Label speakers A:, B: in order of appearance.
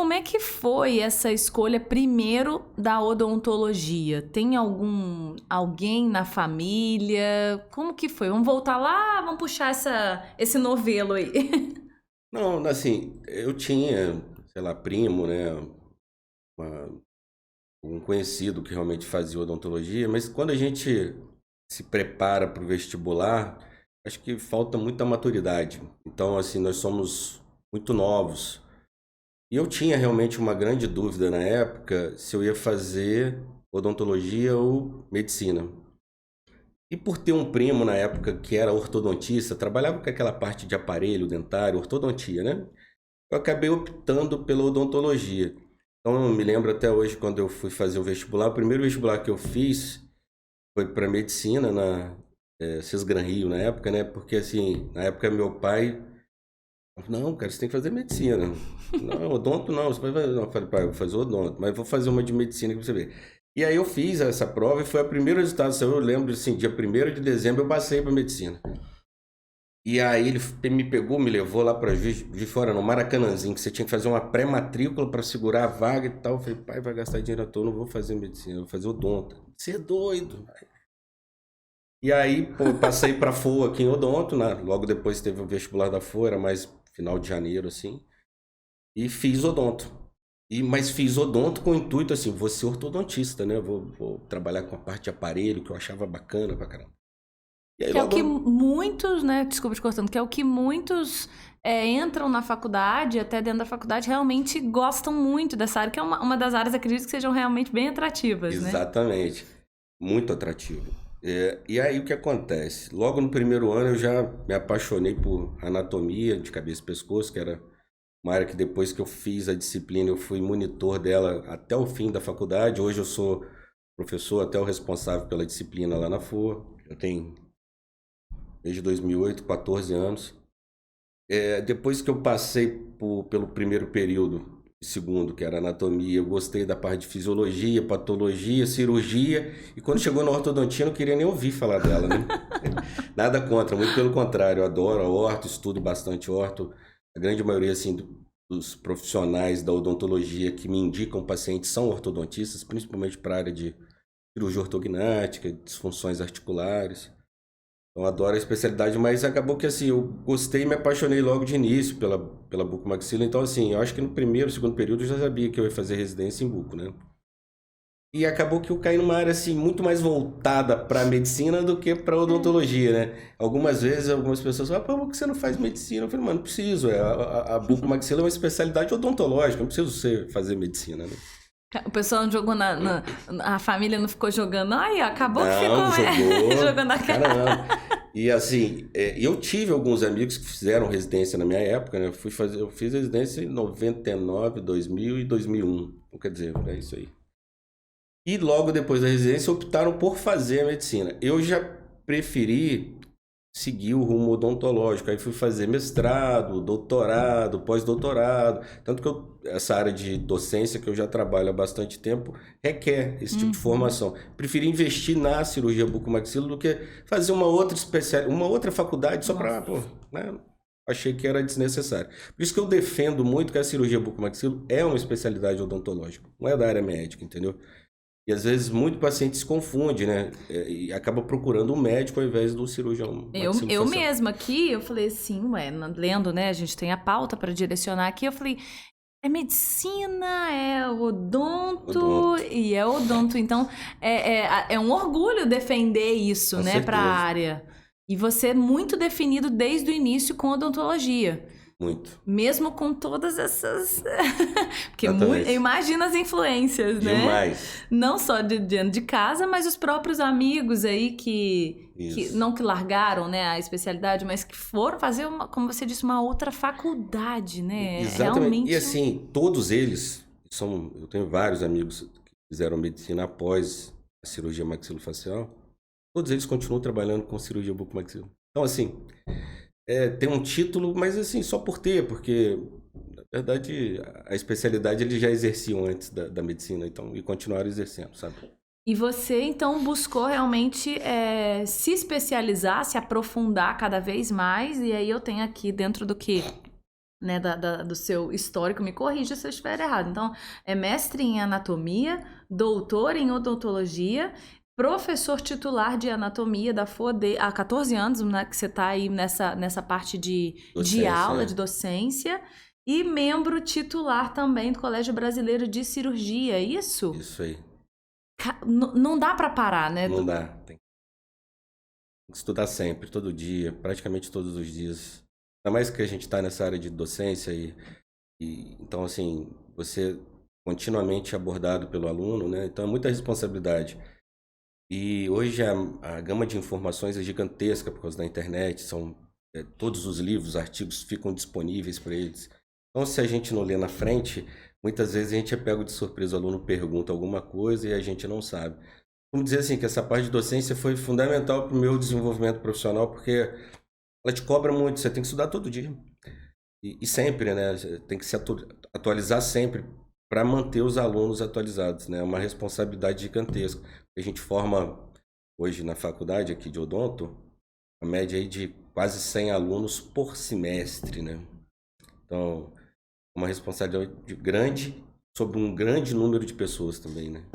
A: como é que foi essa escolha primeiro da odontologia? Tem alguém na família? Como que foi? Vamos voltar lá, vamos puxar esse novelo aí.
B: Não, assim, eu tinha, sei lá, primo, né? uma- um conhecido que realmente fazia odontologia, mas quando a gente se prepara para o vestibular, acho que falta muita maturidade. Então, assim, nós somos muito novos. E eu tinha realmente uma grande dúvida na época se eu ia fazer odontologia ou medicina. E por ter um primo na época que era ortodontista, trabalhava com aquela parte de aparelho dentário, ortodontia, né? Eu acabei optando pela odontologia. Então, eu me lembro até hoje quando eu fui fazer o vestibular, o primeiro vestibular que eu fiz foi para medicina na Cisgran Rio na época, né? Porque assim, na época meu pai falou, não, cara, você tem que fazer medicina. Não, odonto não, você vai fazer. Não, eu falei, pai, eu vou fazer odonto, mas vou fazer uma de medicina que você vê. E aí eu fiz essa prova e foi o primeiro resultado. Eu lembro assim, dia 1º de dezembro eu passei para medicina. E aí ele me pegou, me levou lá para Juiz de Fora, no Maracanãzinho, que você tinha que fazer uma pré-matrícula para segurar a vaga e tal. Eu falei, pai, vai gastar dinheiro à toa, não vou fazer medicina, vou fazer odonto. Você é doido. E aí, pô, eu passei para FOA aqui em Odonto, né? Logo depois teve o vestibular da FOA, era mais final de janeiro, assim. E fiz odonto. Mas fiz odonto com o intuito, assim, vou ser ortodontista, né? Vou trabalhar com a parte de aparelho, que eu achava bacana pra caramba. E aí
A: Que é o que
B: logo
A: muitos, né? Desculpa te cortando, que é o que muitos entram na faculdade, até dentro da faculdade, realmente gostam muito dessa área, que é uma das áreas, acredito, que sejam realmente bem atrativas, né?
B: exatamente. Muito atrativo. E aí o que acontece? Logo no primeiro ano eu já me apaixonei por anatomia de cabeça e pescoço, que era uma área que depois que eu fiz a disciplina eu fui monitor dela até o fim da faculdade. Hoje eu sou professor, até o responsável pela disciplina lá na FOA. Eu tenho desde 2008, 14 anos. Depois que eu passei pelo primeiro período, segundo, que era anatomia, eu gostei da parte de fisiologia, patologia, cirurgia, e quando chegou na ortodontia eu não queria nem ouvir falar dela, né? Nada contra, muito pelo contrário, eu adoro a orto, estudo bastante orto. A grande maioria, assim, dos profissionais da odontologia que me indicam pacientes são ortodontistas, principalmente para a área de cirurgia ortognática, disfunções articulares. Eu adoro a especialidade, mas acabou que assim, eu gostei e me apaixonei logo de início pela bucomaxila. Então, assim, eu acho que no primeiro, segundo período eu já sabia que eu ia fazer residência em buco, né? E acabou que eu caí numa área assim, muito mais voltada para medicina do que para odontologia, né? Algumas vezes, algumas pessoas falam, pô, por que você não faz medicina? Eu falei, mano, não preciso. A bucomaxila é uma especialidade odontológica, não preciso você fazer medicina, né?
A: O pessoal não jogou a família não ficou jogando. Ai, acabou que ficou,
B: Não, jogou,
A: jogou na cara.
B: caramba. E assim, eu tive alguns amigos que fizeram residência na minha época, né? Eu fiz residência em 99, 2000 e 2001. Então, quer dizer, é isso aí. E logo depois da residência optaram por fazer a medicina. Eu já preferi seguir o rumo odontológico. Aí fui fazer mestrado, doutorado, pós-doutorado. Tanto que essa área de docência que eu já trabalho há bastante tempo requer esse tipo de
A: Uhum.
B: formação. Preferi investir na cirurgia bucomaxila do que fazer uma outra faculdade só para, pô,
A: Nossa.
B: né? Achei que era desnecessário. Por isso que eu defendo muito que a cirurgia bucomaxilo é uma especialidade odontológica, não é da área médica, entendeu? E às vezes muito paciente se confunde, né? E acaba procurando um médico ao invés do cirurgião
A: Eu
B: maxilofacial.
A: mesma aqui, eu falei assim, ué, lendo, né? A gente tem a pauta para direcionar aqui. Eu falei, é medicina, é odonto
B: Odonto,
A: e é odonto. Então, é um orgulho defender isso,
B: com
A: né, para a
B: certeza.
A: área. E você é muito definido desde o início com odontologia.
B: Muito.
A: Mesmo com todas essas. Porque
B: Exatamente.
A: imagina as influências, né?
B: Demais.
A: Não só de dentro de casa, mas os próprios amigos aí que
B: Isso.
A: não que largaram, né, a especialidade, mas que foram fazer uma, como você disse, uma outra faculdade, né?
B: Exatamente. E
A: Realmente.
B: assim, todos eles são. Eu tenho vários amigos que fizeram medicina após a cirurgia maxilofacial. Todos eles continuam trabalhando com cirurgia bucomaxilo. Então, assim, tem um título, mas assim, só por ter, porque na verdade a especialidade eles já exerciam antes da medicina, então, e continuaram exercendo, sabe?
A: E você, então, buscou realmente se especializar, se aprofundar cada vez mais, e aí eu tenho aqui dentro do que né, do seu histórico, me corrija se eu estiver errado. Então, é mestre em anatomia, doutor em odontologia, professor titular de anatomia da FOD há 14 anos, né, que você está aí nessa parte de
B: Docência,
A: aula, de docência, e membro titular também do Colégio Brasileiro de Cirurgia, é isso?
B: Isso aí.
A: Não dá para parar, né?
B: Não dá. Tem que estudar sempre, todo dia, praticamente todos os dias. Ainda mais que a gente está nessa área de docência então, assim, você continuamente abordado pelo aluno, né? Então é muita responsabilidade. E hoje a gama de informações é gigantesca por causa da internet, todos os livros, artigos ficam disponíveis para eles. Então, se a gente não lê na frente, muitas vezes a gente é pego de surpresa, o aluno pergunta alguma coisa e a gente não sabe. Vamos dizer assim, que essa parte de docência foi fundamental para o meu desenvolvimento profissional, porque ela te cobra muito, você tem que estudar todo dia. E sempre, né? Tem que se atualizar sempre para manter os alunos atualizados, né? É uma responsabilidade gigantesca. A gente forma hoje na faculdade aqui de odonto, a média aí de quase 100 alunos por semestre, né? Então, uma responsabilidade grande sobre um grande número de pessoas também, né?